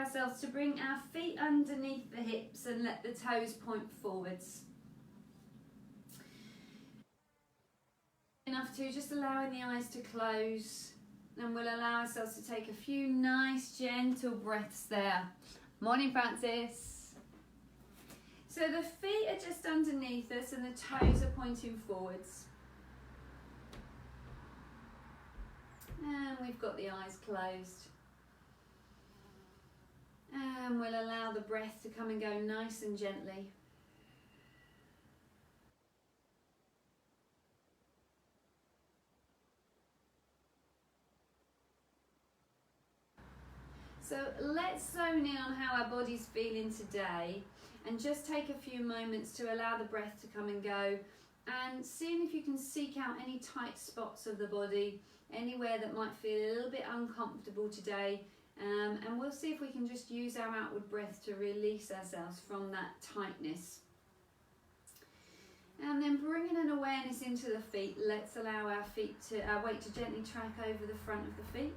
ourselves to bring our feet underneath the hips and let the toes point forwards. Enough to just allowing the eyes to close, and we'll allow ourselves to take a few nice gentle breaths there. Morning, Francis. So the feet are just underneath us and the toes are pointing forwards. And we've got the eyes closed. And we'll allow the breath to come and go nice and gently. So let's zone in on how our body's feeling today and just take a few moments to allow the breath to come and go, and seeing if you can seek out any tight spots of the body, anywhere that might feel a little bit uncomfortable today, and we'll see if we can just use our outward breath to release ourselves from that tightness. And then bringing an awareness into the feet, let's allow our weight to gently track over the front of the feet.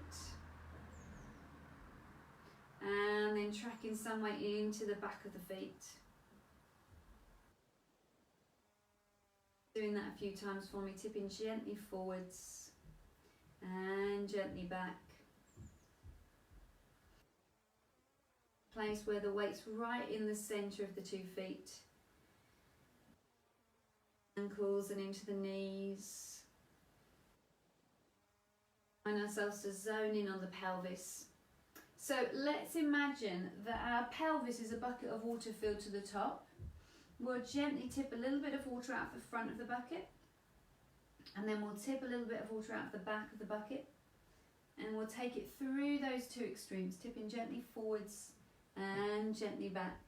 And then tracking some weight into the back of the feet. Doing that a few times for me, tipping gently forwards and gently back. Place where the weight's right in the centre of the 2 feet. Ankles and into the knees. Find ourselves to zone in on the pelvis. So let's imagine that our pelvis is a bucket of water filled to the top. We'll gently tip a little bit of water out the front of the bucket, and then we'll tip a little bit of water out the back of the bucket, and we'll take it through those 2 extremes, tipping gently forwards and gently back,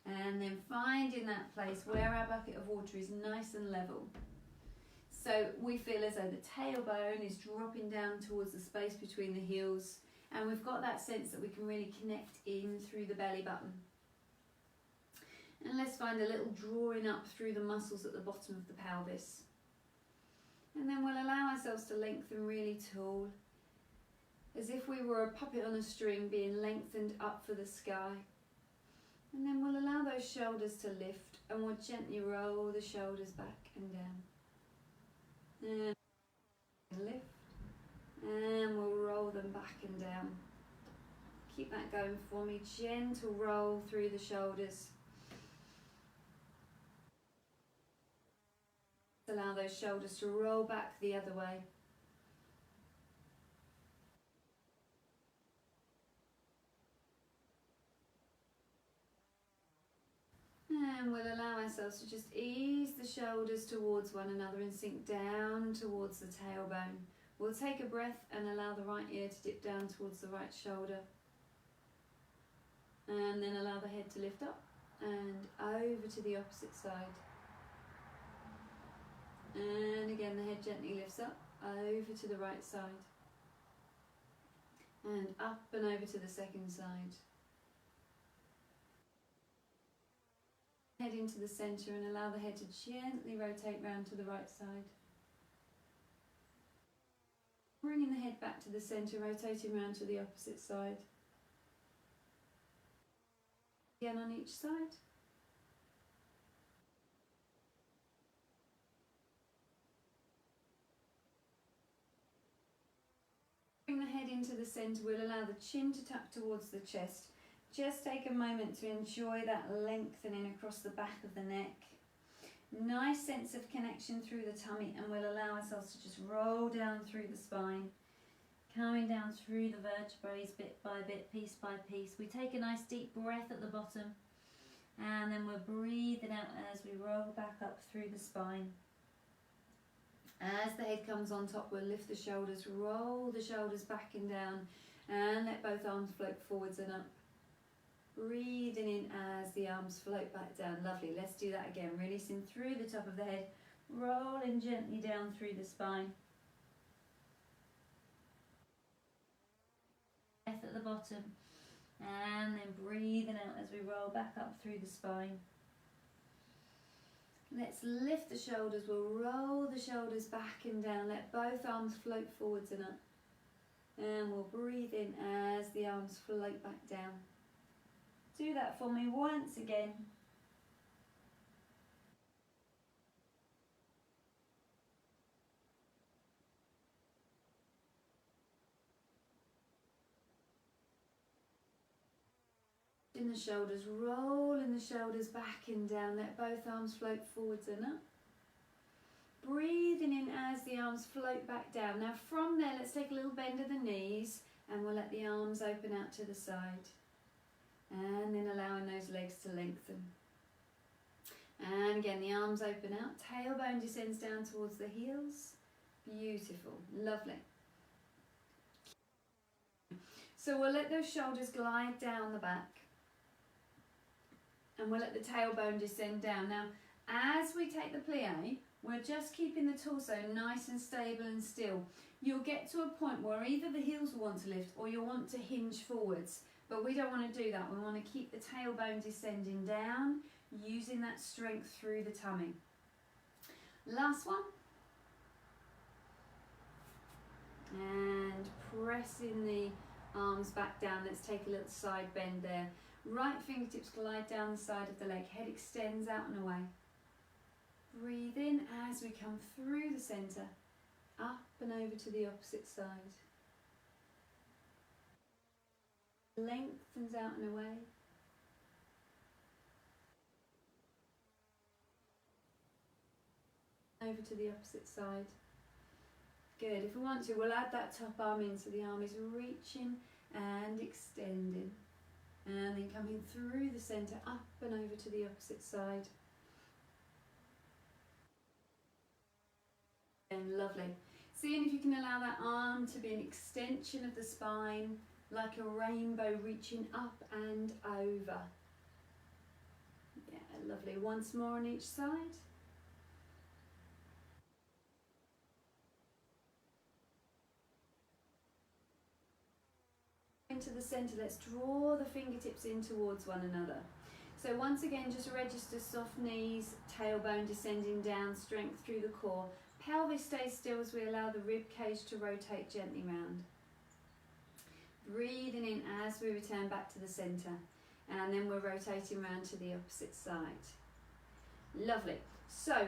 and then finding that place where our bucket of water is nice and level. So we feel as though the tailbone is dropping down towards the space between the heels, and we've got that sense that we can really connect in through the belly button. And let's find a little drawing up through the muscles at the bottom of the pelvis. And then we'll allow ourselves to lengthen really tall, as if we were a puppet on a string being lengthened up for the sky. And then we'll allow those shoulders to lift, and we'll gently roll the shoulders back and down. And lift. And we'll roll them back and down. Keep that going for me. Gentle roll through the shoulders. Allow those shoulders to roll back the other way. And we'll allow ourselves to just ease the shoulders towards one another and sink down towards the tailbone. We'll take a breath and allow the right ear to dip down towards the right shoulder. And then allow the head to lift up and over to the opposite side. And again, the head gently lifts up, over to the right side. And up and over to the second side. Head into the centre and allow the head to gently rotate round to the right side. Bringing the head back to the centre, rotating round to the opposite side. Again on each side. Bring the head into the centre, we'll allow the chin to tuck towards the chest. Just take a moment to enjoy that lengthening across the back of the neck. Nice sense of connection through the tummy, and we'll allow ourselves to just roll down through the spine, coming down through the vertebrae bit by bit, piece by piece. We take a nice deep breath at the bottom, and then we're breathing out as we roll back up through the spine. As the head comes on top, we'll lift the shoulders, roll the shoulders back and down, and let both arms float forwards and up. Breathing in as the arms float back down. Lovely. Let's do that again. Releasing through the top of the head, rolling gently down through the spine. Breath at the bottom, and then breathing out as we roll back up through the spine. Let's lift the shoulders. We'll roll the shoulders back and down. Let both arms float forwards and up. And we'll breathe in as as the arms float back down. Do that for me once again. In the shoulders, rolling the shoulders back and down. Let both arms float forwards and up. Breathing in as the arms float back down. Now from there, let's take a little bend of the knees and we'll let the arms open out to the side. And then allowing those legs to lengthen. And again, the arms open out. Tailbone descends down towards the heels. Beautiful, lovely. So we'll let those shoulders glide down the back. And we'll let the tailbone descend down. Now, as we take the plie, we're just keeping the torso nice and stable and still. You'll get to a point where either the heels will want to lift or you'll want to hinge forwards. But we don't want to do that. We want to keep the tailbone descending down, using that strength through the tummy. Last one. And pressing the arms back down. Let's take a little side bend there. Right fingertips glide down the side of the leg. Head extends out and away. Breathe in as we come through the centre. Up and over to the opposite side. Lengthens out and away. Over to the opposite side. Good. If we want to, we'll add that top arm in so the arm is reaching and extending. And then coming through the centre, up and over to the opposite side. And lovely. Seeing if you can allow that arm to be an extension of the spine, like a rainbow reaching up and over. Yeah, lovely. Once more on each side. Into the centre, let's draw the fingertips in towards one another. So once again, just register soft knees, tailbone descending down, strength through the core. Pelvis stays still as we allow the rib cage to rotate gently round. Breathing in as we return back to the centre, and then we're rotating round to the opposite side. Lovely. So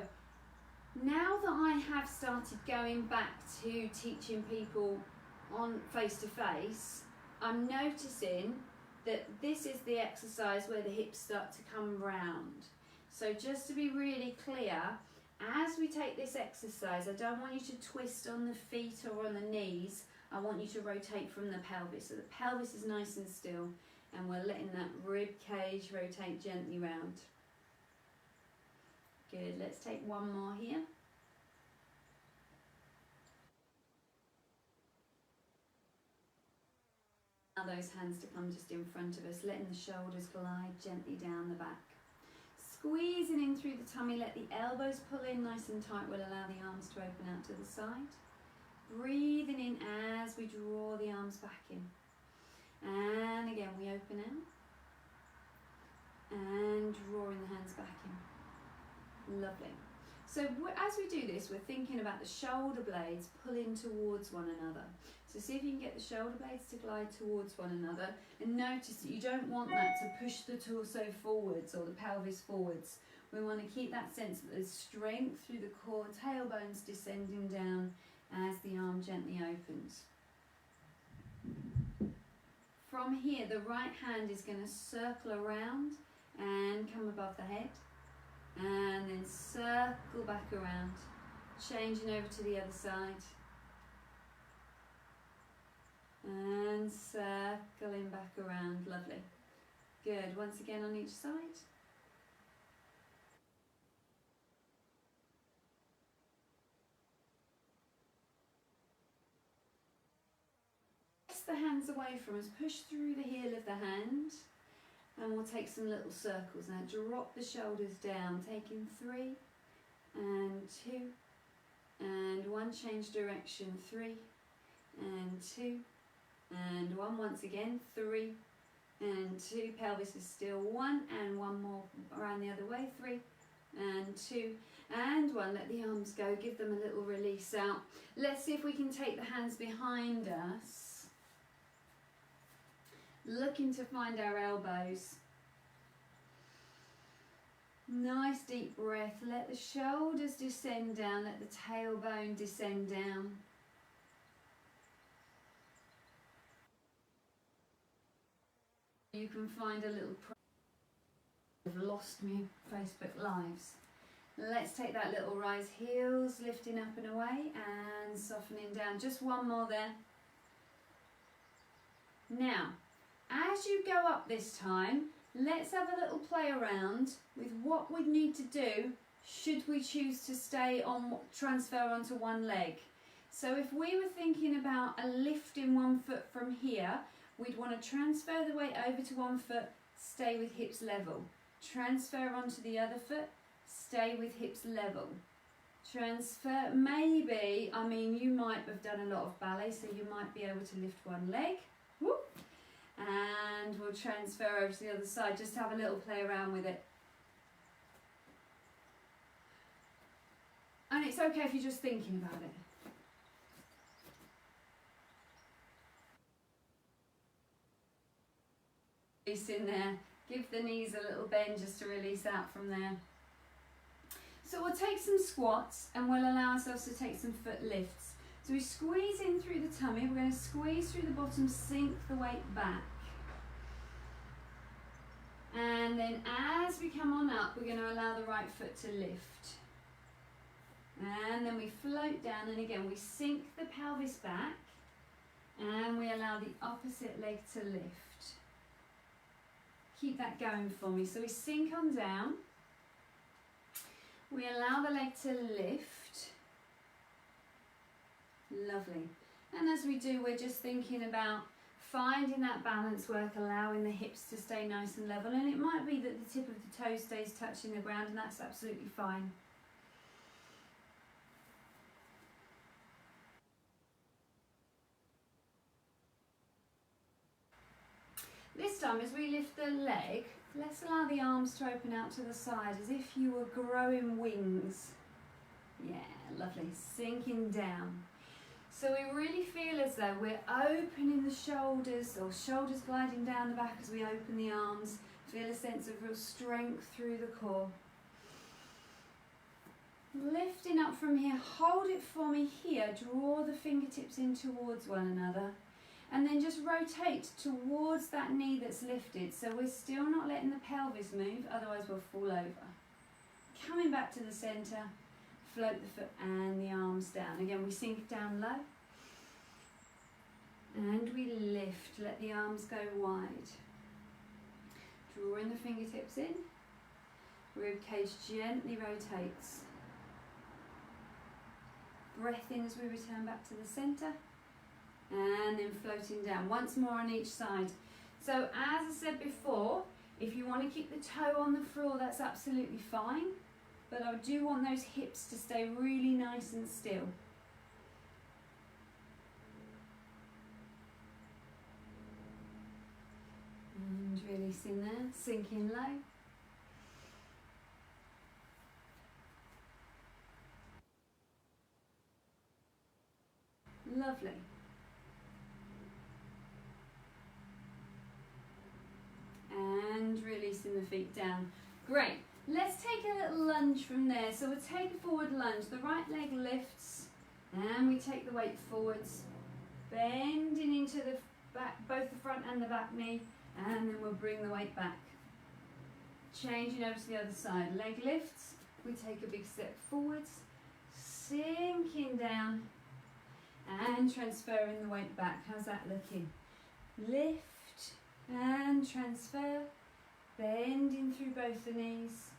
now that I have started going back to teaching people on face to face, I'm noticing that this is the exercise where the hips start to come round. So just to be really clear, as we take this exercise, I don't want you to twist on the feet or on the knees. I want you to rotate from the pelvis. So the pelvis is nice and still, and we're letting that rib cage rotate gently round. Good, let's take one more here. Now those hands to come just in front of us, letting the shoulders glide gently down the back. Squeezing in through the tummy, let the elbows pull in nice and tight. We'll allow the arms to open out to the side. Breathing in as we draw the arms back in. And again, we open out. And drawing the hands back in. Lovely. So as we do this, we're thinking about the shoulder blades pulling towards one another. So see if you can get the shoulder blades to glide towards one another, and notice that you don't want that to push the torso forwards or the pelvis forwards. We want to keep that sense that there's strength through the core, tailbones descending down as the arm gently opens. From here, the right hand is going to circle around and come above the head, and then circle back around, changing over to the other side. And circling back around, lovely. Good, once again on each side. Press the hands away from us, push through the heel of the hand, and we'll take some little circles. Now drop the shoulders down, taking 3 and 2 and 1, change direction, 3 and 2 and 1, once again, 3 and 2, pelvis is still, 1 and 1 more around the other way, 3 and 2 and 1, let the arms go, give them a little release out. Let's see if we can take the hands behind us Looking to find our elbows. Nice deep breath. Let the shoulders descend down, let the tailbone descend down. You can find a little... I've lost me Facebook Lives. Let's take that little rise, heels lifting up and away and softening down. Just one more there. Now, as you go up this time, let's have a little play around with what we'd need to do should we choose to stay on, transfer onto one leg. So if we were thinking about a lift in one foot from here, we'd want to transfer the weight over to one foot, stay with hips level. Transfer onto the other foot, stay with hips level. Transfer, maybe, I mean, you might have done a lot of ballet, so you might be able to lift one leg. Whoop. And we'll transfer over to the other side, just have a little play around with it. And it's okay if you're just thinking about it. Release in there, give the knees a little bend just to release out from there. So we'll take some squats and we'll allow ourselves to take some foot lifts. So we squeeze in through the tummy, we're going to squeeze through the bottom, sink the weight back. And then as we come on up, we're going to allow the right foot to lift. And then we float down, and again we sink the pelvis back and we allow the opposite leg to lift. Keep that going for me. So we sink on down, we allow the leg to lift. Lovely. And as we do, we're just thinking about finding that balance work, allowing the hips to stay nice and level. And it might be that the tip of the toe stays touching the ground, and that's absolutely fine. This time, as we lift the leg, let's allow the arms to open out to the side as if you were growing wings. Yeah, lovely. Sinking down. So we really feel as though we're opening the shoulders, or shoulders gliding down the back as we open the arms. Feel a sense of real strength through the core. Lifting up from here, hold it for me here. Draw the fingertips in towards one another. And then just rotate towards that knee that's lifted. So we're still not letting the pelvis move, otherwise we'll fall over. Coming back to the centre, float the foot and the arms down. Again, we sink down low. And we lift, let the arms go wide. Drawing the fingertips in. Rib cage gently rotates. Breath in as we return back to the centre. And then floating down, once more on each side. So as I said before, if you want to keep the toe on the floor, that's absolutely fine. But I do want those hips to stay really nice and still. And releasing there, sinking low. Lovely. And releasing the feet down. Great. Let's take a little lunge from there. So we'll take a forward lunge. The right leg lifts and we take the weight forwards, bending into the back, both the front and the back knee, and then we'll bring the weight back. Changing over to the other side. Leg lifts, we take a big step forwards, sinking down and transferring the weight back. How's that looking? Lift and transfer, bending through both the knees,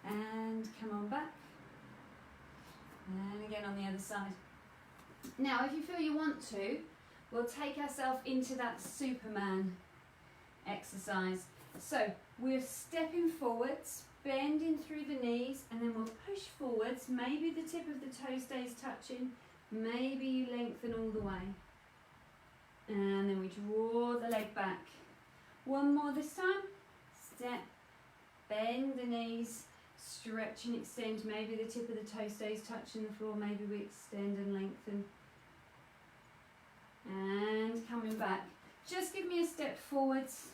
and come on back. And again on the other side. Now, if you feel you want to, we'll take ourselves into that Superman exercise. So we're stepping forwards, bending through the knees, and then we'll push forwards. Maybe the tip of the toe stays touching, maybe you lengthen all the way. And then we draw the leg back. One more this time. Step, bend the knees, stretch and extend. Maybe the tip of the toe stays touching the floor, maybe we extend and lengthen. And coming back. Just give me a step forwards,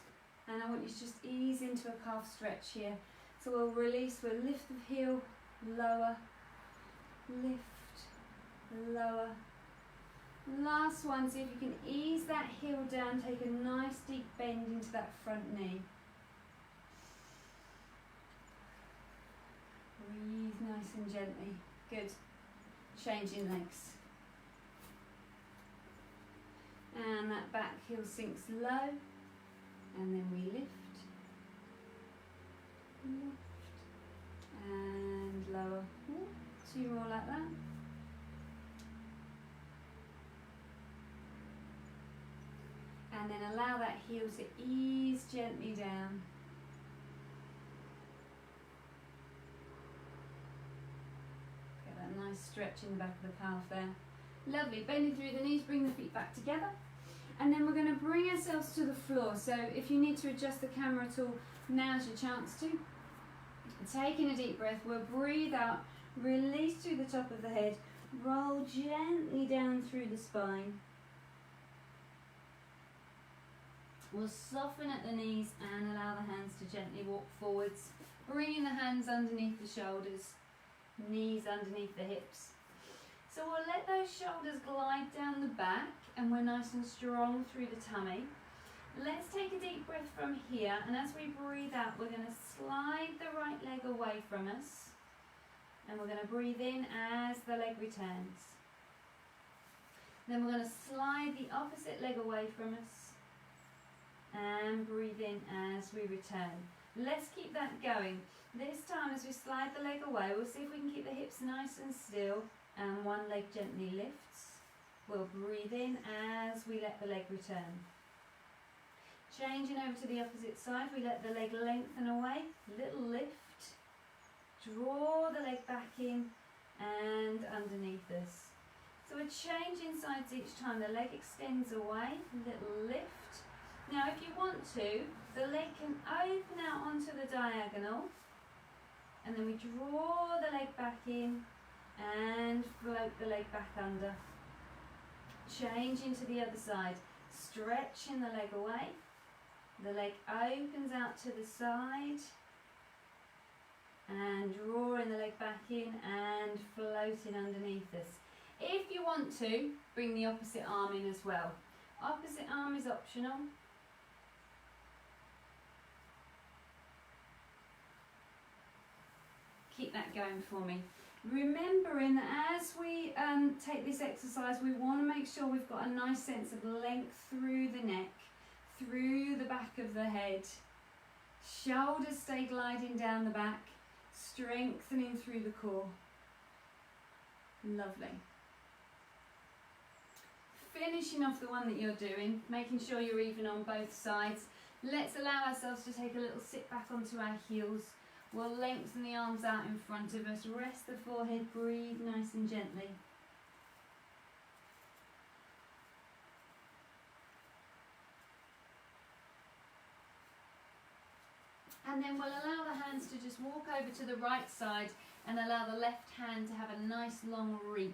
and I want you to just ease into a calf stretch here. So we'll release, we'll lift the heel, lower, lift, lower. Last one, see if you can ease that heel down, take a nice deep bend into that front knee. Breathe nice and gently. Good. Changing legs. And that back heel sinks low, and then we lift, and lower. Ooh, 2 more like that. And then allow that heel to ease gently down. Get that nice stretch in the back of the calf there. Lovely, bending through the knees, bring the feet back together. And then we're going to bring ourselves to the floor. So if you need to adjust the camera at all, now's your chance to. Taking a deep breath, we'll breathe out, release through the top of the head, roll gently down through the spine. We'll soften at the knees and allow the hands to gently walk forwards, bringing the hands underneath the shoulders, knees underneath the hips. So we'll let those shoulders glide down the back, and we're nice and strong through the tummy. Let's take a deep breath from here, and as we breathe out, we're going to slide the right leg away from us, and we're going to breathe in as the leg returns. Then we're going to slide the opposite leg away from us, and breathe in as we return. Let's keep that going. This time, as we slide the leg away, we'll see if we can keep the hips nice and still, and one leg gently lifts. We'll breathe in as we let the leg return. Changing over to the opposite side, we let the leg lengthen away, little lift, draw the leg back in and underneath us. So we're changing sides each time. The leg extends away, little lift. Now if you want to, the leg can open out onto the diagonal, and then we draw the leg back in and float the leg back under. Changing to the other side, stretching the leg away. The leg opens out to the side and drawing the leg back in and floating underneath us. If you want to, bring the opposite arm in as well. Opposite arm is optional. Keep that going for me. Remembering that as we take this exercise, we want to make sure we've got a nice sense of length through the neck, through the back of the head. Shoulders stay gliding down the back, strengthening through the core. Lovely. Finishing off the one that you're doing, making sure you're even on both sides. Let's allow ourselves to take a little sit back onto our heels. We'll lengthen the arms out in front of us, rest the forehead, breathe nice and gently. And then we'll allow the hands to just walk over to the right side and allow the left hand to have a nice long reach.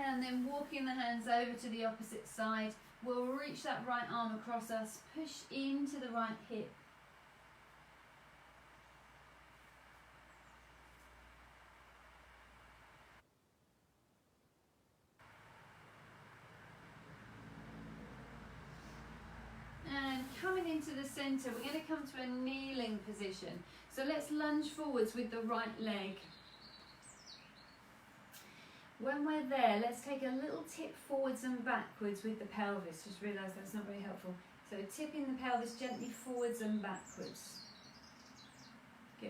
And then walking the hands over to the opposite side, we'll reach that right arm across us, push into the right hip. And coming into the centre, we're going to come to a kneeling position. So let's lunge forwards with the right leg. When we're there, let's take a little tip forwards and backwards with the pelvis. Just realise that's not very helpful. So tipping the pelvis gently forwards and backwards. Good.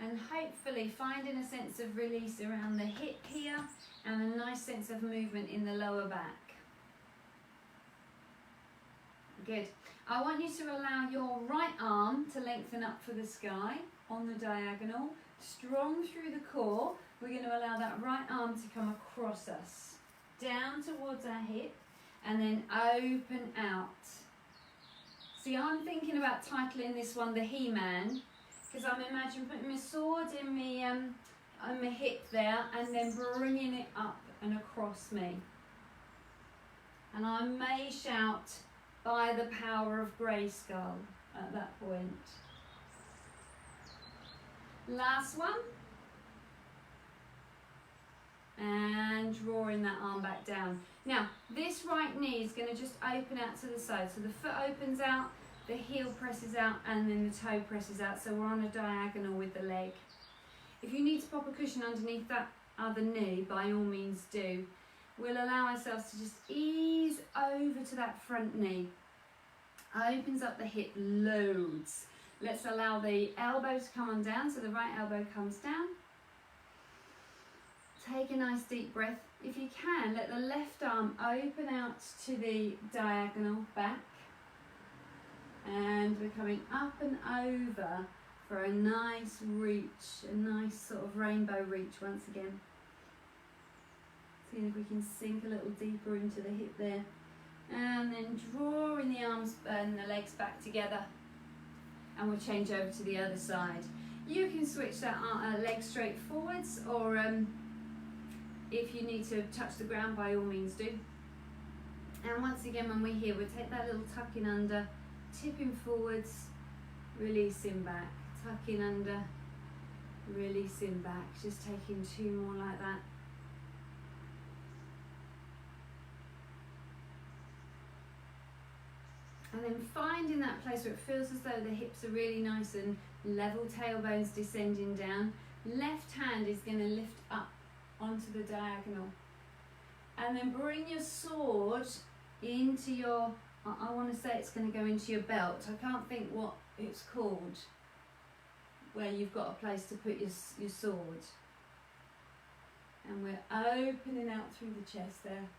And hopefully finding a sense of release around the hip here and a nice sense of movement in the lower back. Good. I want you to allow your right arm to lengthen up for the sky on the diagonal. Strong through the core. We're going to allow that right arm to come across us, down towards our hip, and then open out. See, I'm thinking about titling this one the He-Man, because I'm imagining putting my sword in me on my hip there and then bringing it up and across me. And I may shout, "By the power of Grayskull," at that point. Last one. And drawing that arm back down. Now, this right knee is going to just open out to the side. So the foot opens out, the heel presses out, and then the toe presses out. So we're on a diagonal with the leg. If you need to pop a cushion underneath that other knee, by all means do. We'll allow ourselves to just ease over to that front knee. Opens up the hip loads. Let's allow the elbow to come on down. So the right elbow comes down. Take a nice deep breath. If you can, let the left arm open out to the diagonal back. And we're coming up and over for a nice reach, a nice sort of rainbow reach once again. Seeing if we can sink a little deeper into the hip there. And then drawing the arms and the legs back together. And we'll change over to the other side. You can switch that leg straight forwards, or if you need to touch the ground, by all means do. And once again, when we're here, we'll take that little tuck in under, tipping forwards, releasing back, tucking under, releasing back. Just taking 2 more like that. And then finding that place where it feels as though the hips are really nice and level, tailbones descending down. Left hand is going to lift up onto the diagonal. And then bring your sword into your, I want to say it's going to go into your belt. I can't think what it's called, where you've got a place to put your sword. And we're opening out through the chest there.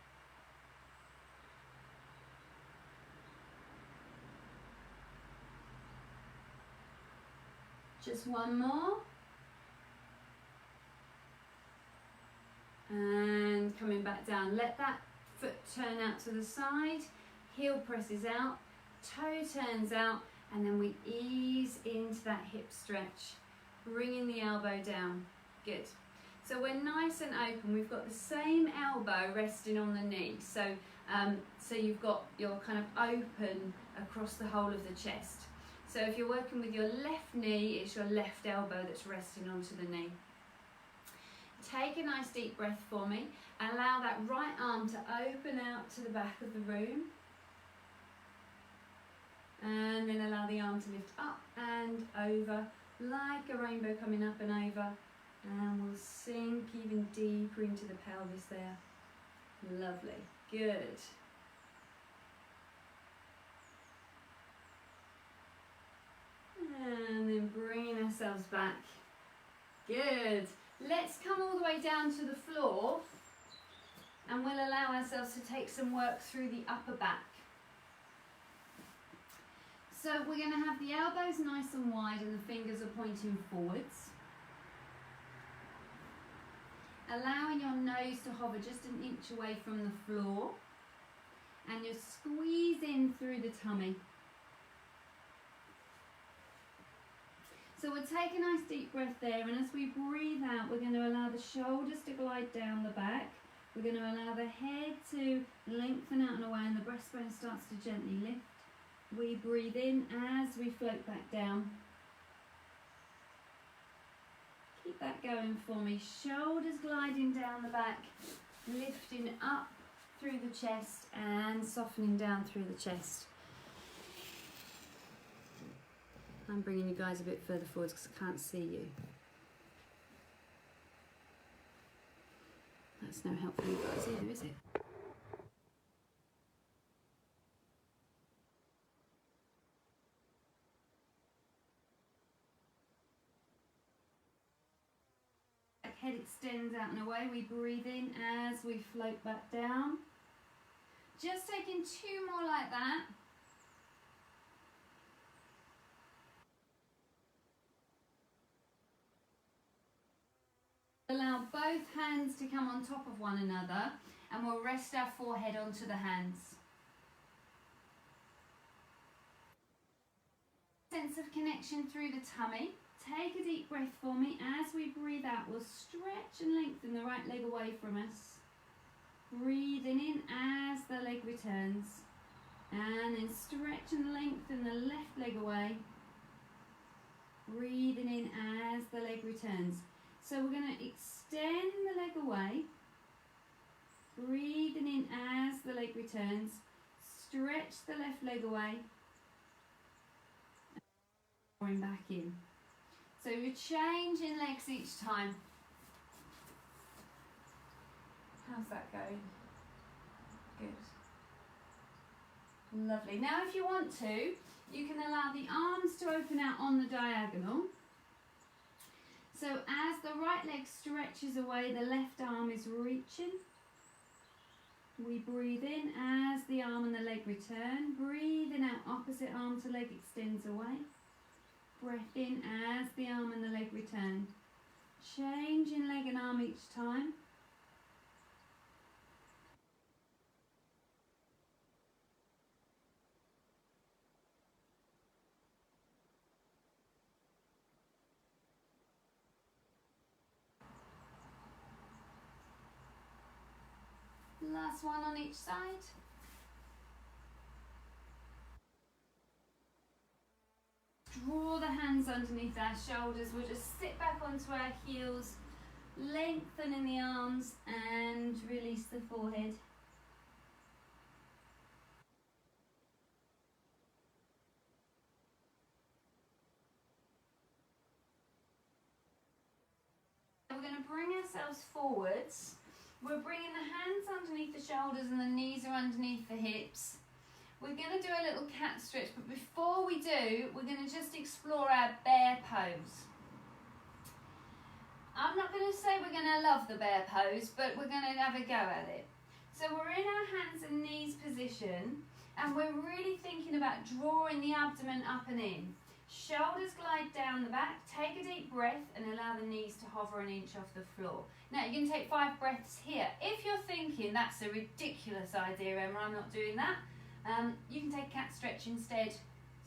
Just one more. And coming back down. Let that foot turn out to the side. Heel presses out. Toe turns out. And then we ease into that hip stretch. Bringing the elbow down. Good. So we're nice and open. We've got the same elbow resting on the knee. So, so you've got your kind of open across the whole of the chest. So if you're working with your left knee, it's your left elbow that's resting onto the knee. Take a nice deep breath for me. Allow that right arm to open out to the back of the room. And then allow the arm to lift up and over, like a rainbow coming up and over. And we'll sink even deeper into the pelvis there. Lovely. Good. And then bringing ourselves back. Good. Let's come all the way down to the floor, and we'll allow ourselves to take some work through the upper back. So we're going to have the elbows nice and wide and the fingers are pointing forwards. Allowing your nose to hover just an inch away from the floor, and you're squeezing through the tummy. So we'll take a nice deep breath there, and as we breathe out, we're going to allow the shoulders to glide down the back. We're going to allow the head to lengthen out and away, and the breastbone starts to gently lift. We breathe in as we float back down. Keep that going for me. Shoulders gliding down the back, lifting up through the chest and softening down through the chest. I'm bringing you guys a bit further forwards because I can't see you. That's no help for you guys either, is it? Head extends out and away. We breathe in as we float back down. Just taking 2 more like that. Allow both hands to come on top of one another, and we'll rest our forehead onto the hands. Sense of connection through the tummy. Take a deep breath for me. As we breathe out, we'll stretch and lengthen the right leg away from us. Breathing in as the leg returns. And then stretch and lengthen the left leg away. Breathing in as the leg returns. So we're going to extend the leg away. Breathing in as the leg returns. Stretch the left leg away. And back in. So you're changing legs each time. How's that going? Good. Lovely. Now if you want to, you can allow the arms to open out on the diagonal. So as the right leg stretches away, the left arm is reaching. We breathe in as the arm and the leg return. Breathing out, opposite arm to leg extends away. Breath in as the arm and the leg return. Changing leg and arm each time. Last one on each side. Draw the hands underneath our shoulders. We'll just sit back onto our heels, lengthening the arms and release the forehead. We're going to bring ourselves forwards. We're bringing the hands underneath the shoulders and the knees are underneath the hips. We're going to do a little cat stretch, but before we do, we're going to just explore our bear pose. I'm not going to say we're going to love the bear pose, but we're going to have a go at it. So we're in our hands and knees position, and we're really thinking about drawing the abdomen up and in. Shoulders glide down the back, take a deep breath and allow the knees to hover an inch off the floor. Now you can take 5 breaths here. If you're thinking that's a ridiculous idea, Emma, I'm not doing that, you can take cat stretch instead,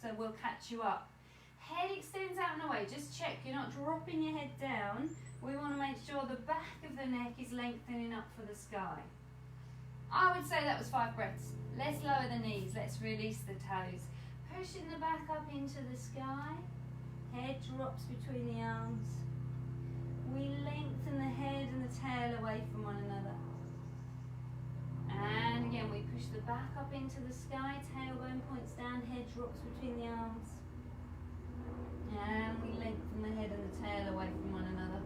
so we'll catch you up. Head extends out and away, just check you're not dropping your head down. We want to make sure the back of the neck is lengthening up for the sky. I would say that was 5 breaths. Let's lower the knees, let's release the toes. Pushing the back up into the sky, head drops between the arms. We lengthen the head and the tail away from one another. And again, we push the back up into the sky, tailbone points down, head drops between the arms. And we lengthen the head and the tail away from one another.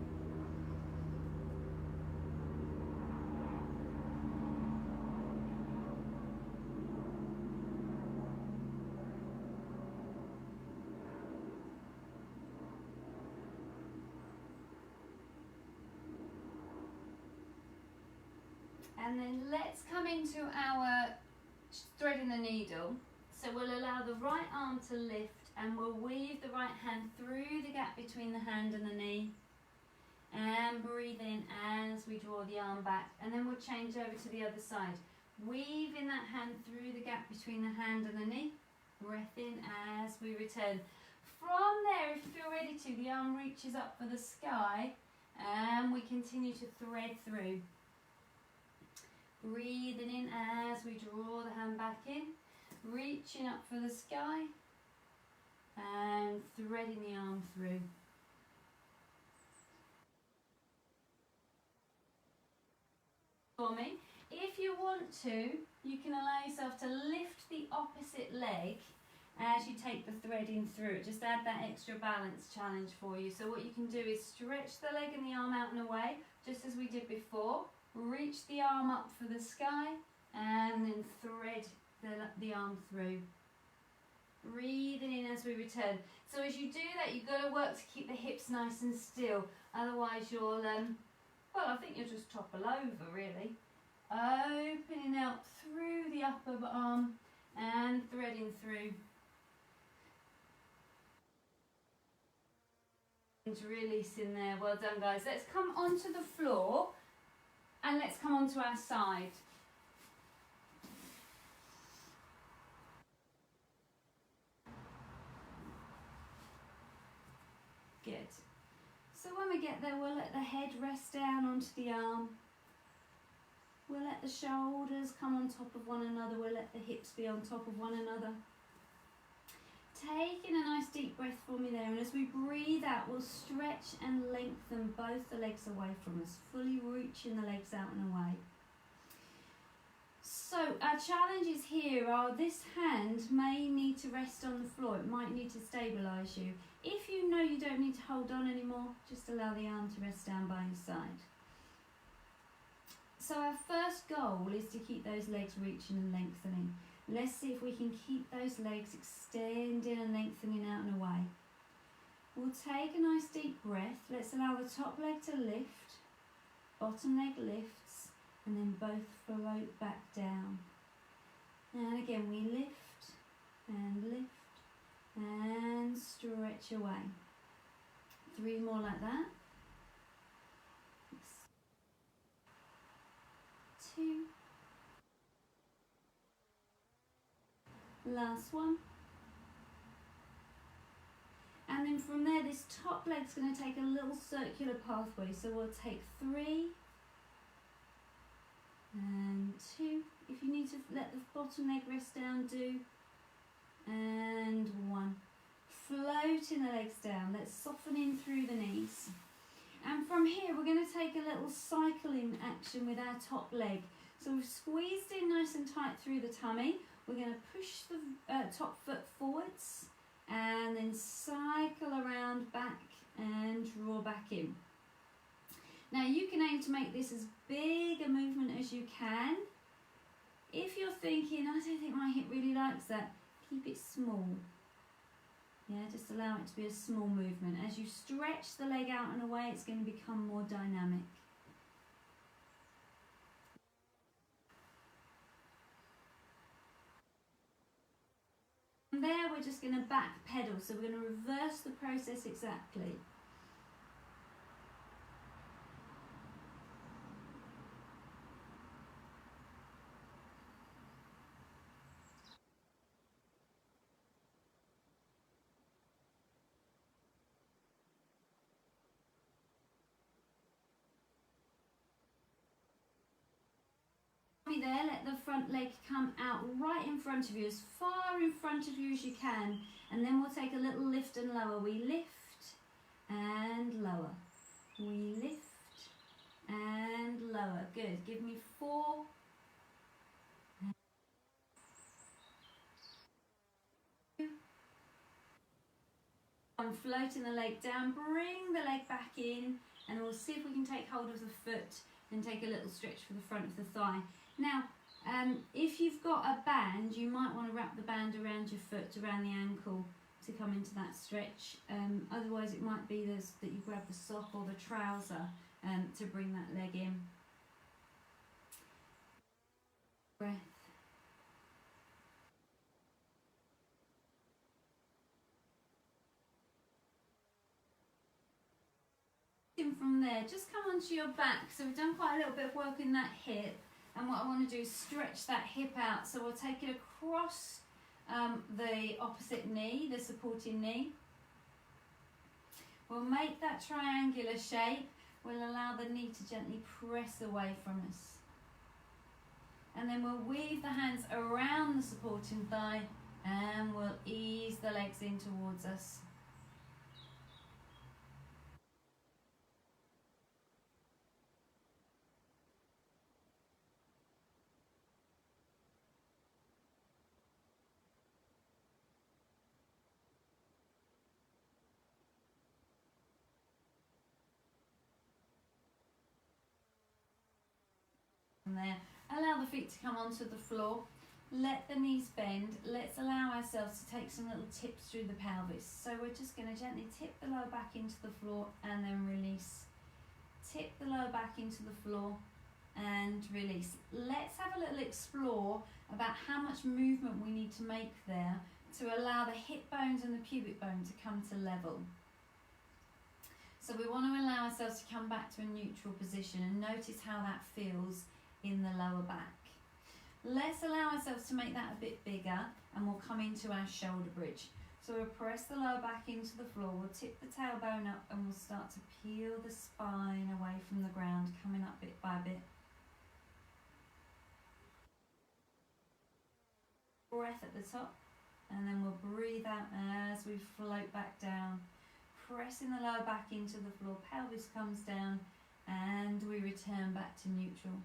And then let's come into our threading the needle. So we'll allow the right arm to lift and we'll weave the right hand through the gap between the hand and the knee. And breathe in as we draw the arm back. And then we'll change over to the other side. Weaving that hand through the gap between the hand and the knee. Breath in as we return. From there, if you feel ready to, the arm reaches up for the sky and we continue to thread through. Breathing in as we draw the hand back in, reaching up for the sky and threading the arm through. For me, if you want to, you can allow yourself to lift the opposite leg as you take the threading through. Just add that extra balance challenge for you. So what you can do is stretch the leg and the arm out and away, just as we did before. Reach the arm up for the sky and then thread the arm through. Breathing in as we return. So as you do that, you've got to work to keep the hips nice and still. Otherwise you'll, well, I think you'll just topple over really. Opening out through the upper arm and threading through. And releasing there. Well done, guys. Let's come onto the floor. And let's come onto our side. Good. So when we get there, we'll let the head rest down onto the arm. We'll let the shoulders come on top of one another. We'll let the hips be on top of one another. Taking a nice deep breath for me there, and as we breathe out, we'll stretch and lengthen both the legs away from us, fully reaching the legs out and away. So our challenges here are this hand may need to rest on the floor. It might need to stabilise you. If you know you don't need to hold on anymore, just allow the arm to rest down by your side. So our first goal is to keep those legs reaching and lengthening. Let's see if we can keep those legs extending and lengthening out and away. We'll take a nice deep breath. Let's allow the top leg to lift, bottom leg lifts, and then both float back down. And again, we lift and stretch away. 3 more like that. 2. Last one. And then from there, this top leg's going to take a little circular pathway. So we'll take 3 and 2. If you need to let the bottom leg rest down, do. And 1. Floating the legs down. Let's soften in through the knees. And from here, we're going to take a little cycling action with our top leg. So we've squeezed in nice and tight through the tummy. We're going to push the top foot forwards and then cycle around back and draw back in. Now you can aim to make this as big a movement as you can. If you're thinking, I don't think my hip really likes that, keep it small. Yeah, just allow it to be a small movement. As you stretch the leg out and away, it's going to become more dynamic. From there, we're just going to back pedal, so we're going to reverse the process exactly. There, let the front leg come out right in front of you, as far in front of you as you can, and then we'll take a little lift and lower. We lift and lower. We lift and lower. Good. Give me 4. I'm floating the leg down. Bring the leg back in, and we'll see if we can take hold of the foot and take a little stretch for the front of the thigh. Now, if you've got a band, you might want to wrap the band around your foot, around the ankle, to come into that stretch. Otherwise, it might be that you grab the sock or the trouser to bring that leg in. Breath. From there, just come onto your back. So we've done quite a little bit of work in that hip. And what I want to do is stretch that hip out. So we'll take it across the opposite knee, the supporting knee. We'll make that triangular shape. We'll allow the knee to gently press away from us. And then we'll weave the hands around the supporting thigh and we'll ease the legs in towards us. There. Allow the feet to come onto the floor. Let the knees bend. Let's allow ourselves to take some little tips through the pelvis. So we're just going to gently tip the lower back into the floor and then release. Tip the lower back into the floor and release. Let's have a little explore about how much movement we need to make there to allow the hip bones and the pubic bone to come to level. So we want to allow ourselves to come back to a neutral position and notice how that feels in the lower back. Let's allow ourselves to make that a bit bigger and we'll come into our shoulder bridge. So we'll press the lower back into the floor, we'll tip the tailbone up and we'll start to peel the spine away from the ground, coming up bit by bit. Breath at the top, and then we'll breathe out as we float back down, pressing the lower back into the floor, pelvis comes down, and we return back to neutral.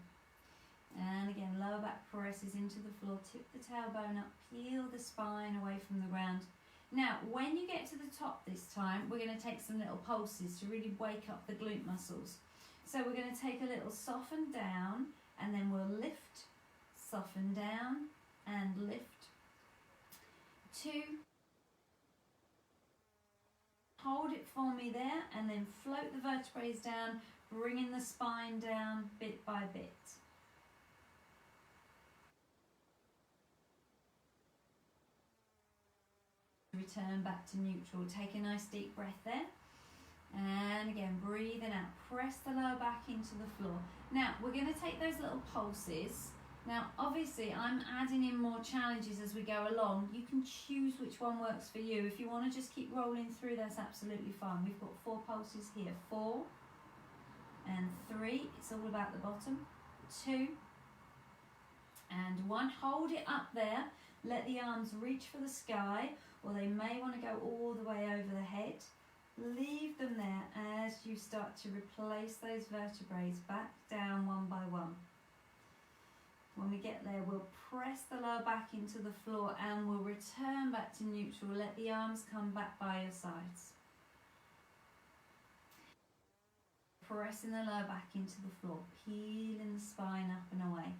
And again, lower back presses into the floor, tip the tailbone up, peel the spine away from the ground. Now, when you get to the top this time, we're going to take some little pulses to really wake up the glute muscles. So we're going to take a little soften down, and then we'll lift, soften down, and lift. 2. Hold it for me there, and then float the vertebrae down, bringing the spine down bit by bit. Return back to neutral. Take a nice deep breath there. And again, breathing out. Press the lower back into the floor. Now, we're going to take those little pulses. Now, obviously, I'm adding in more challenges as we go along. You can choose which one works for you. If you want to just keep rolling through, that's absolutely fine. We've got 4 pulses here. 4 and 3. It's all about the bottom. 2 and 1. Hold it up there. Let the arms reach for the sky, or they may want to go all the way over the head. Leave them there as you start to replace those vertebrae back down one by one. When we get there, we'll press the lower back into the floor and we'll return back to neutral. Let the arms come back by your sides. Pressing the lower back into the floor, peeling the spine up and away.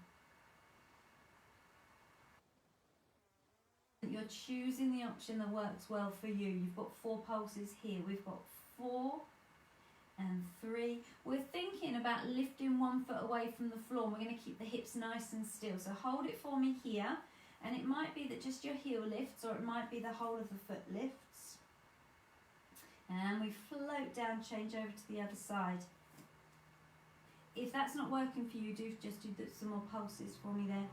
You're choosing the option that works well for you. You've got 4 pulses here. We've got 4 and 3. We're thinking about lifting 1 foot away from the floor. We're going to keep the hips nice and still. So hold it for me here. And it might be that just your heel lifts, or it might be the whole of the foot lifts. And we float down, change over to the other side. If that's not working for you, do some more pulses for me there.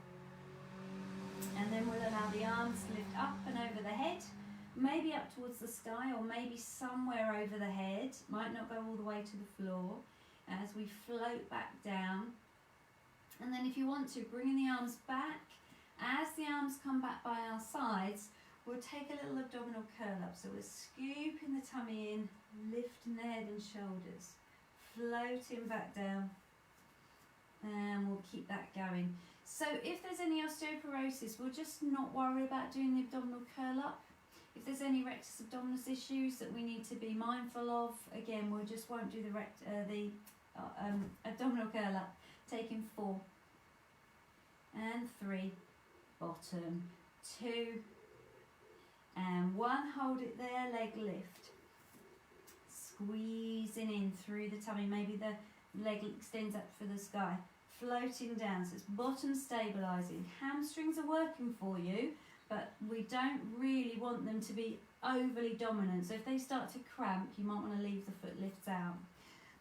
And then we'll allow the arms to lift up and over the head, maybe up towards the sky, or maybe somewhere over the head. Might not go all the way to the floor, as we float back down. And then if you want to, bringing the arms back. As the arms come back by our sides, we'll take a little abdominal curl up. So we're scooping the tummy in, lifting the head and shoulders, floating back down, and we'll keep that going. So if there's any osteoporosis, we'll just not worry about doing the abdominal curl up. If there's any rectus abdominis issues that we need to be mindful of, again, we just won't do the abdominal curl up. Taking 4 and 3, bottom, 2 and 1. Hold it there, leg lift. Squeezing in through the tummy. Maybe the leg extends up for the sky. Floating down, so it's bottom stabilising. Hamstrings are working for you, but we don't really want them to be overly dominant. So if they start to cramp, you might want to leave the foot lifts out.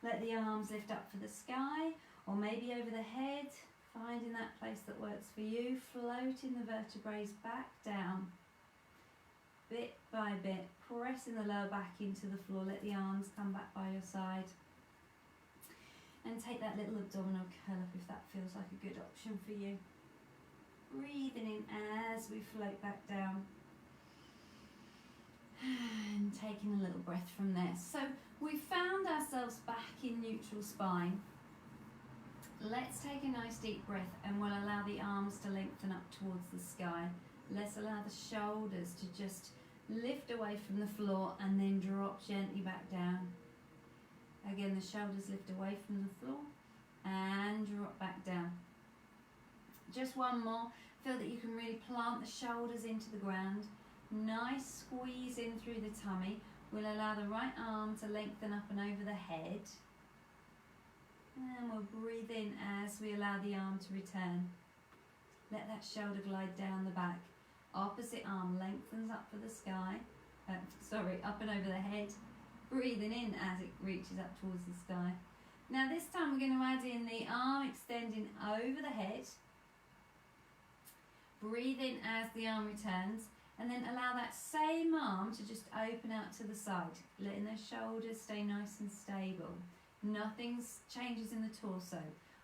Let the arms lift up for the sky, or maybe over the head, finding that place that works for you. Floating the vertebrae back down, bit by bit, pressing the lower back into the floor. Let the arms come back by your side. And take that little abdominal curl up if that feels like a good option for you. Breathing in as we float back down. And taking a little breath from there. So we found ourselves back in neutral spine. Let's take a nice deep breath, and we'll allow the arms to lengthen up towards the sky. Let's allow the shoulders to just lift away from the floor and then drop gently back down. Again, the shoulders lift away from the floor and drop back down. Just one more. Feel that you can really plant the shoulders into the ground. Nice squeeze in through the tummy. We'll allow the right arm to lengthen up and over the head. And we'll breathe in as we allow the arm to return. Let that shoulder glide down the back. Opposite arm lengthens up for the sky. Up and over the head. Breathing in as it reaches up towards the sky. Now this time we're going to add in the arm extending over the head. Breathe in as the arm returns, And then allow that same arm to just open out to the side, letting the shoulders stay nice and stable. Nothing changes in the torso.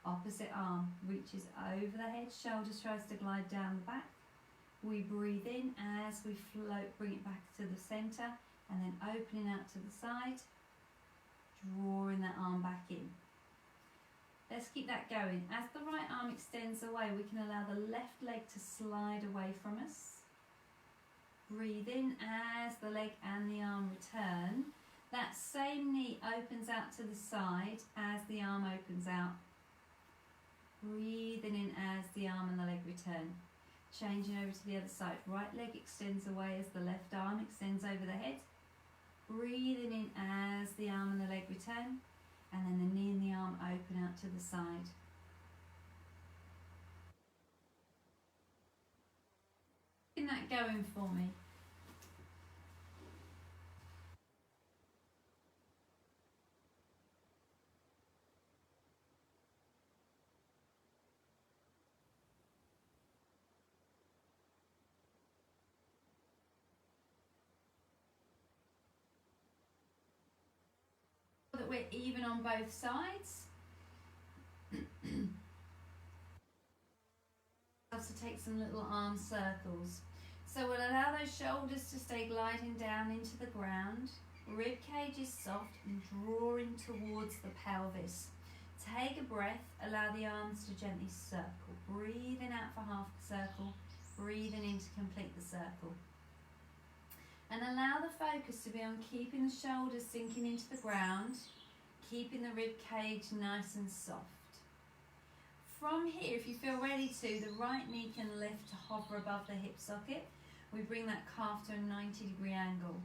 Opposite arm reaches over the head, shoulders tries to glide down the back. We breathe in as we float, bring it back to the centre, and then opening out to the side, drawing that arm back in. Let's keep that going. As the right arm extends away, we can allow the left leg to slide away from us. Breathe in as the leg and the arm return. That same knee opens out to the side as the arm opens out. Breathing in as the arm and the leg return. Changing over to the other side. Right leg extends away as the left arm extends over the head. Breathing in as the arm and the leg return. And then the knee and the arm open out to the side. Keep that going for me. That we're even on both sides. Also take some little arm circles. So we'll allow those shoulders to stay gliding down into the ground. Rib cage is soft and drawing towards the pelvis. Take a breath, allow the arms to gently circle. Breathing out for half the circle, breathing in to complete the circle. And allow the focus to be on keeping the shoulders sinking into the ground, keeping the rib cage nice and soft. From here, if you feel ready to, the right knee can lift to hover above the hip socket. We bring that calf to a 90-degree angle.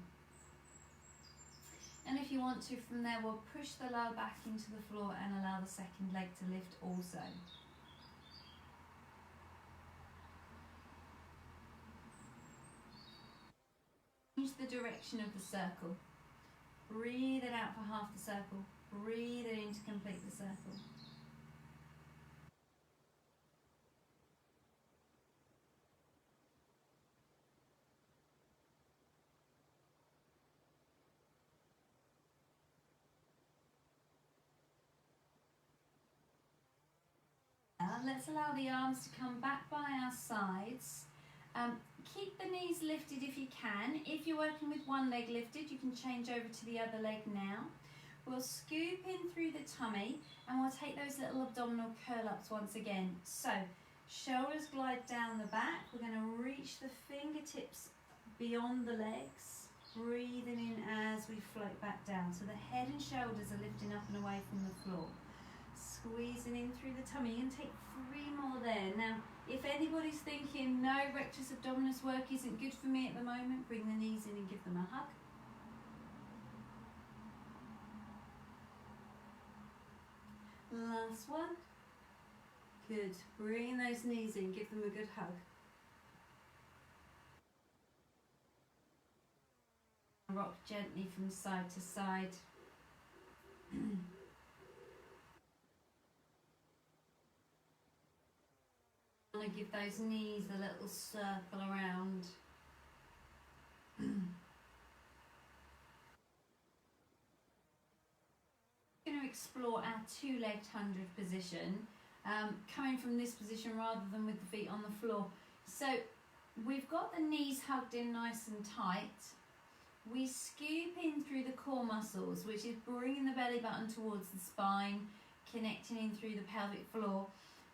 And if you want to, from there, we'll push the lower back into the floor and allow the second leg to lift also. Change the direction of the circle. Breathe it out for half the circle. Breathe it in to complete the circle. Let's allow the arms to come back by our sides. Keep the knees lifted if you can. If you're working with one leg lifted, you can change over to the other leg now. We'll scoop in through the tummy and we'll take those little abdominal curl-ups once again. So, shoulders glide down the back. We're going to reach the fingertips beyond the legs. Breathing in as we float back down. So the head and shoulders are lifting up and away from the floor. Squeezing in through the tummy. You can take 3 more there. Now, if anybody's thinking, no, rectus abdominis work isn't good for me at the moment, bring the knees in and give them a hug. Last one. Good. Bring those knees in, give them a good hug. Rock gently from side to side. I'm going to give those knees a little circle around. We're going to explore our 2-legged 100 position, coming from this position rather than with the feet on the floor. So we've got the knees hugged in nice and tight. We scoop in through the core muscles, which is bringing the belly button towards the spine, connecting in through the pelvic floor.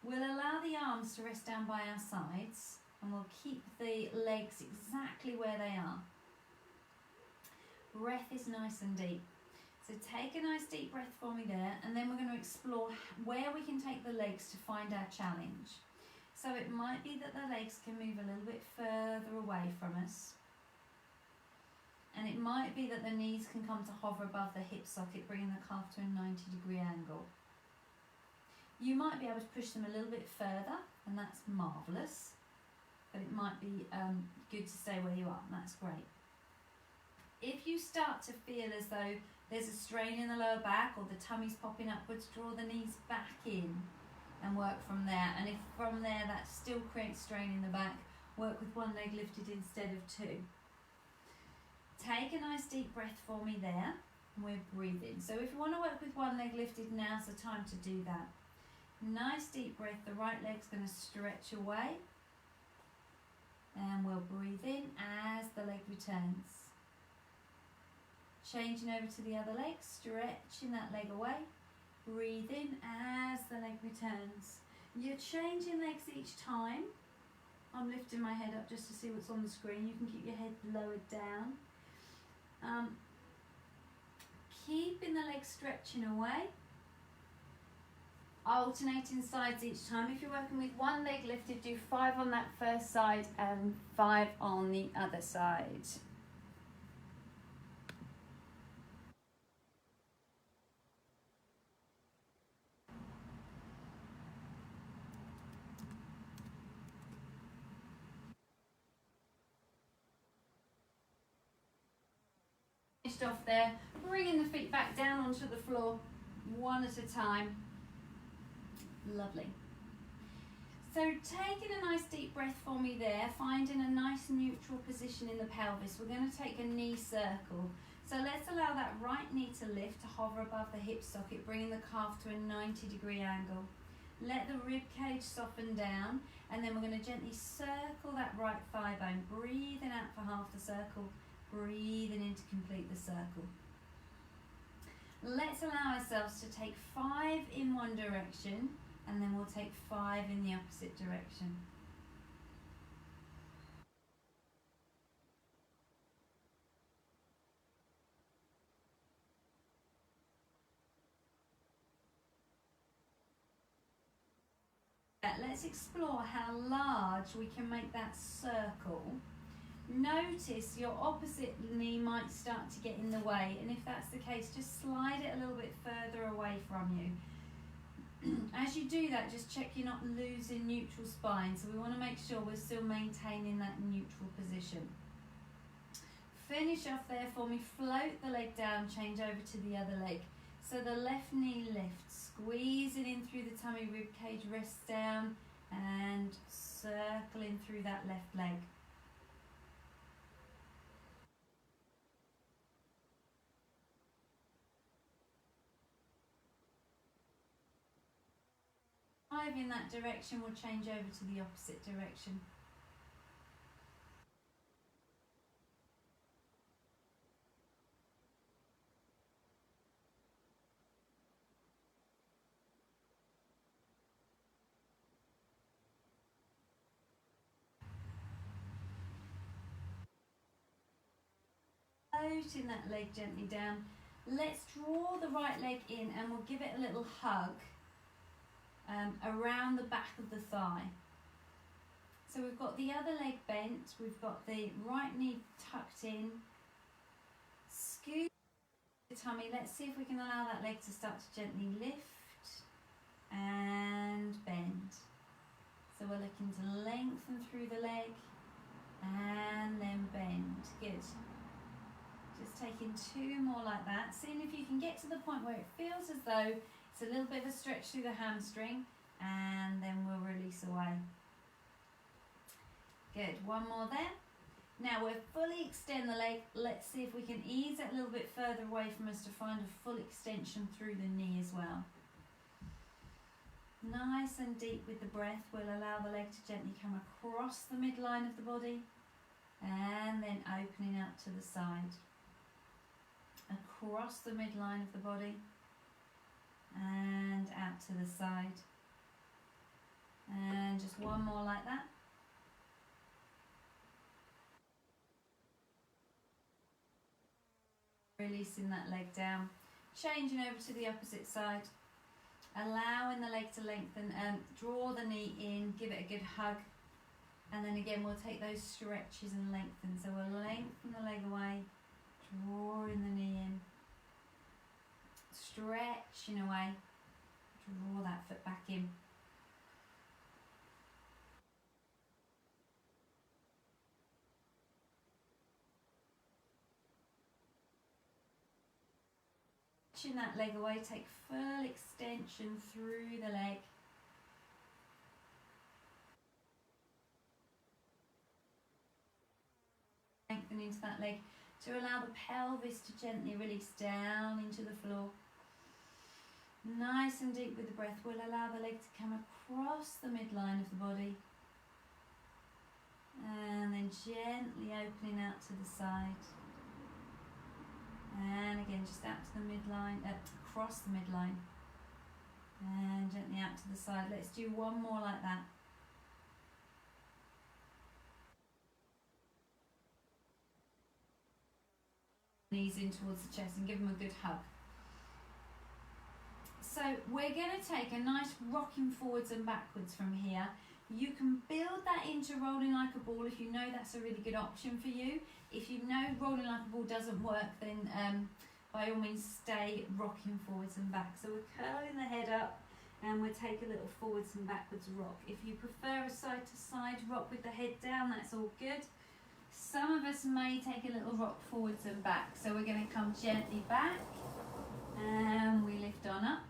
We'll allow the arms to rest down by our sides and we'll keep the legs exactly where they are. Breath is nice and deep. So take a nice deep breath for me there, and then we're going to explore where we can take the legs to find our challenge. So it might be that the legs can move a little bit further away from us. And it might be that the knees can come to hover above the hip socket, bringing the calf to a 90-degree angle. You might be able to push them a little bit further, and that's marvellous. But it might be good to stay where you are, and that's great. If you start to feel as though there's a strain in the lower back or the tummy's popping upwards, draw the knees back in and work from there. And if from there that still creates strain in the back, work with one leg lifted instead of two. Take a nice deep breath for me there, and we're breathing. So if you want to work with one leg lifted, now's the time to do that. Nice deep breath, the right leg's going to stretch away, and we'll breathe in as the leg returns. Changing over to the other leg, stretching that leg away, breathe in as the leg returns. You're changing legs each time. I'm lifting my head up just to see what's on the screen. You can keep your head lowered down. Keeping the legs stretching away. Alternating sides each time. If you're working with one leg lifted, do 5 on that first side and 5 on the other side. Off there, bringing the feet back down onto the floor, one at a time. Lovely. So taking a nice deep breath for me there, finding a nice neutral position in the pelvis. We're going to take a knee circle. So let's allow that right knee to lift, to hover above the hip socket, bringing the calf to a 90-degree angle. Let the rib cage soften down, and then we're going to gently circle that right thigh bone, breathing out for half the circle, breathing in to complete the circle. Let's allow ourselves to take 5 in one direction, and then we'll take 5 in the opposite direction. Let's explore how large we can make that circle. Notice your opposite knee might start to get in the way, and if that's the case, just slide it a little bit further away from you. As you do that, just check you're not losing neutral spine, so we want to make sure we're still maintaining that neutral position. Finish off there for me, float the leg down, change over to the other leg. So the left knee lifts, squeezing in through the tummy, rib cage rests down, and circling through that left leg. In that direction, we'll change over to the opposite direction. Floating that leg gently down. Let's draw the right leg in, and we'll give it a little hug around the back of the thigh. So we've got the other leg bent, we've got the right knee tucked in, scoot the tummy. Let's see if we can allow that leg to start to gently lift and bend. So we're looking to lengthen through the leg and then bend. Good. Just taking 2 more like that. Seeing if you can get to the point where it feels as though it's a little bit of a stretch through the hamstring, and then we'll release away. Good, 1 more there. Now we'll fully extend the leg. Let's see if we can ease it a little bit further away from us to find a full extension through the knee as well. Nice and deep with the breath. We'll allow the leg to gently come across the midline of the body, and then opening out to the side. Across the midline of the body, and out to the side, and just 1 more like that. Releasing that leg down, changing over to the opposite side, allowing the leg to lengthen, and draw the knee in, give it a good hug, and then again we'll take those stretches and lengthen. So we'll lengthen the leg away, drawing the knee in, stretching away, draw that foot back in. Stretching that leg away, take full extension through the leg. into that leg to allow the pelvis to gently release down into the floor. Nice and deep with the breath. We'll allow the leg to come across the midline of the body. And then gently opening out to the side. And again, just out to the midline, across the midline. And gently out to the side. Let's do one more like that. Knees in towards the chest and give them a good hug. So we're going to take a nice rocking forwards and backwards from here. You can build that into rolling like a ball if you know that's a really good option for you. If you know rolling like a ball doesn't work, then by all means stay rocking forwards and back. So we're curling the head up and we'll take a little forwards and backwards rock. If you prefer a side to side rock with the head down, that's all good. Some of us may take a little rock forwards and back. So we're going to come gently back and we lift on up.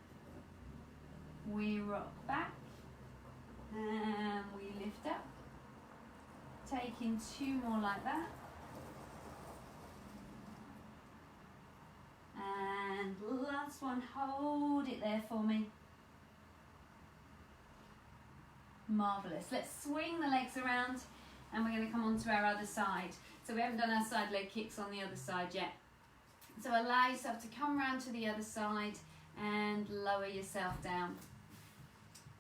We rock back and we lift up. Taking two more like that. And last one, hold it there for me. Marvellous. Let's swing the legs around and we're going to come on to our other side. So we haven't done our side leg kicks on the other side yet. So allow yourself to come round to the other side and lower yourself down.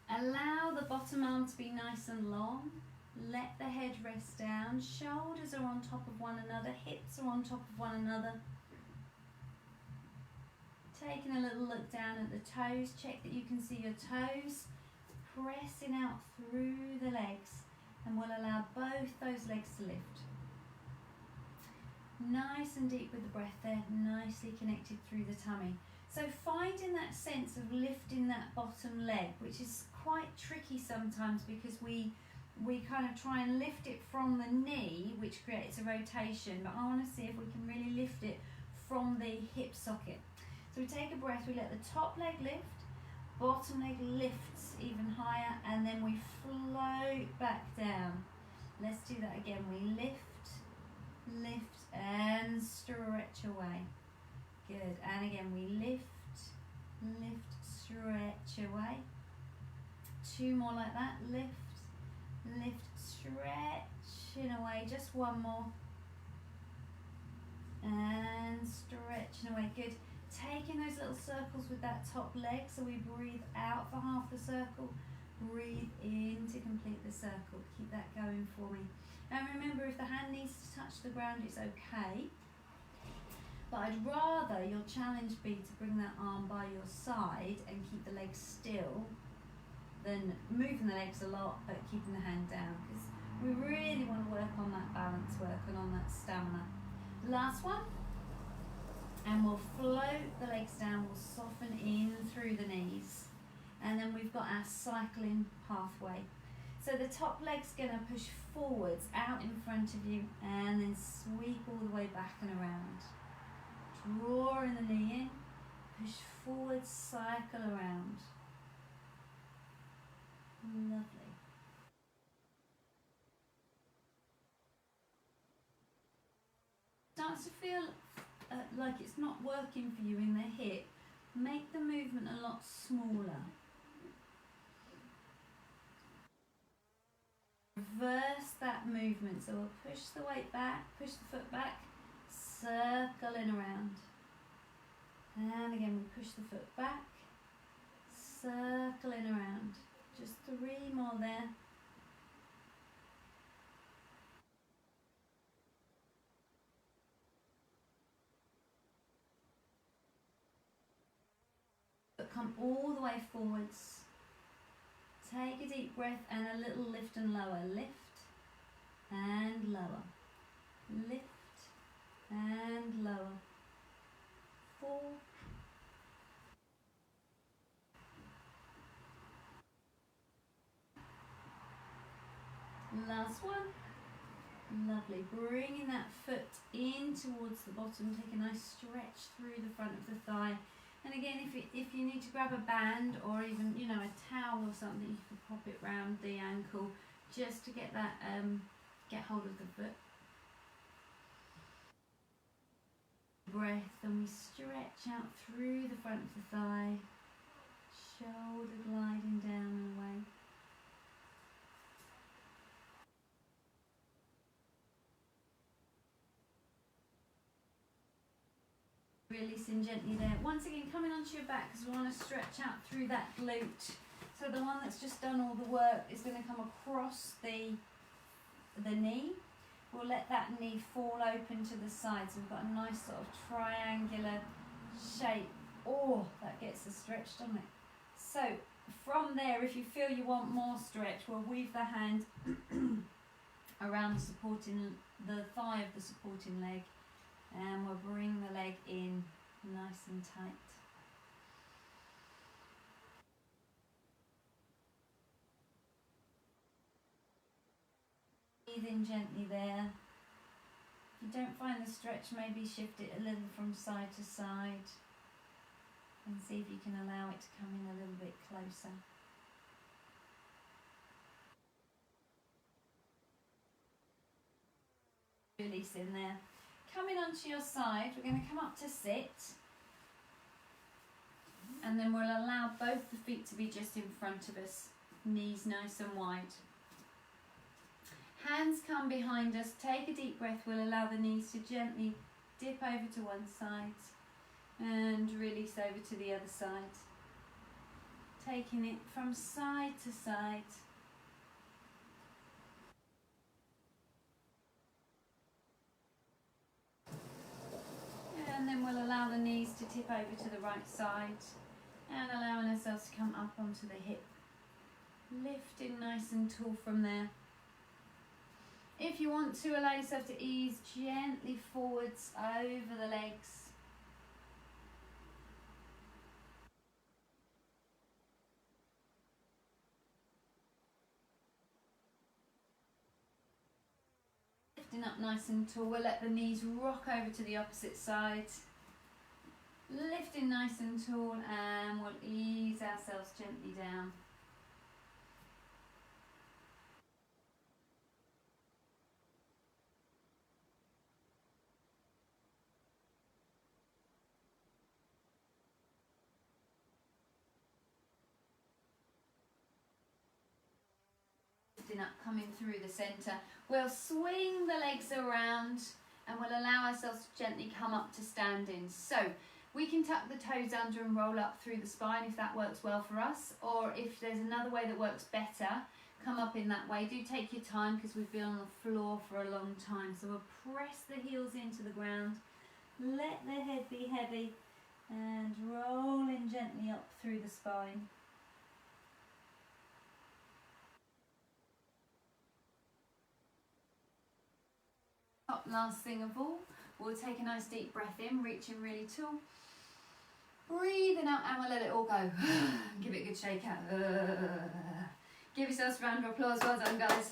Allow the bottom arm to be nice and long. Let the head rest down. Shoulders are on top of one another. Hips are on top of one another. Taking a little look down at the toes. Check that you can see your toes. Pressing out through the legs. And we'll allow both those legs to lift. Nice and deep with the breath there. Nicely connected through the tummy. So finding that sense of lifting that bottom leg, which is quite tricky sometimes because we kind of try and lift it from the knee, which creates a rotation, but I want to see if we can really lift it from the hip socket. So we take a breath, we let the top leg lift, bottom leg lifts even higher, and then we float back down. Let's do that again. We lift, lift, and stretch away. Good, and again we lift, lift, stretch away. Two more like that, lift, lift, stretching away, just one more. And stretching away, good. Taking those little circles with that top leg, so we breathe out for half the circle, breathe in to complete the circle. Keep that going for me. And remember, if the hand needs to touch the ground, it's okay. But I'd rather your challenge be to bring that arm by your side and keep the legs still than moving the legs a lot but keeping the hand down, because we really want to work on that balance work and on that stamina. Last one, and we'll float the legs down, we'll soften in through the knees, and then we've got our cycling pathway. So the top leg's going to push forwards out in front of you and then sweep all the way back and around. Drawing the knee in, push forward, cycle around. Lovely. Starts to feel like it's not working for you in the hip. Make the movement a lot smaller. Reverse that movement. So we'll push the weight back, push the foot back, circling around. And again, we push the foot back, circling around. Just three more there. But come all the way forwards. Take a deep breath and a little lift and lower. Lift and lower. Lift and lower. 4. Last one. Lovely. Bringing that foot in towards the bottom. Take a nice stretch through the front of the thigh. And again, if you need to grab a band or even, you know, a towel or something, you can pop it round the ankle just to get that, get hold of the foot. Breath, and we stretch out through the front of the thigh, shoulder gliding down and away. Releasing gently there. Once again, coming onto your back because we want to stretch out through that glute. So the one that's just done all the work is going to come across the knee. We'll let that knee fall open to the side. So we've got a nice sort of triangular shape. Oh, that gets us stretched, doesn't it? So from there, if you feel you want more stretch, we'll weave the hand around the thigh of the supporting leg. And we'll bring the leg in nice and tight. Breathe in gently there. If you don't find the stretch, maybe shift it a little from side to side and see if you can allow it to come in a little bit closer. Release in there. Coming onto your side, we're going to come up to sit, and then we'll allow both the feet to be just in front of us, knees nice and wide. Hands come behind us, take a deep breath, we'll allow the knees to gently dip over to one side and release over to the other side. Taking it from side to side. And then we'll allow the knees to tip over to the right side and allowing ourselves to come up onto the hip. Lifting nice and tall from there. If you want to, allow yourself to ease gently forwards over the legs. Lifting up nice and tall, we'll let the knees rock over to the opposite side. Lifting nice and tall, and we'll ease ourselves gently down. Lifting up, coming through the centre. We'll swing the legs around and we'll allow ourselves to gently come up to standing. So we can tuck the toes under and roll up through the spine if that works well for us, or if there's another way that works better, come up in that way. Do take your time because we've been on the floor for a long time. So we'll press the heels into the ground, let the head be heavy and rolling gently up through the spine. Last thing of all, we'll take a nice deep breath in, reaching really tall. Breathing out, and we'll let it all go. Give it a good shake out. Give yourselves a round of applause. Well done, guys.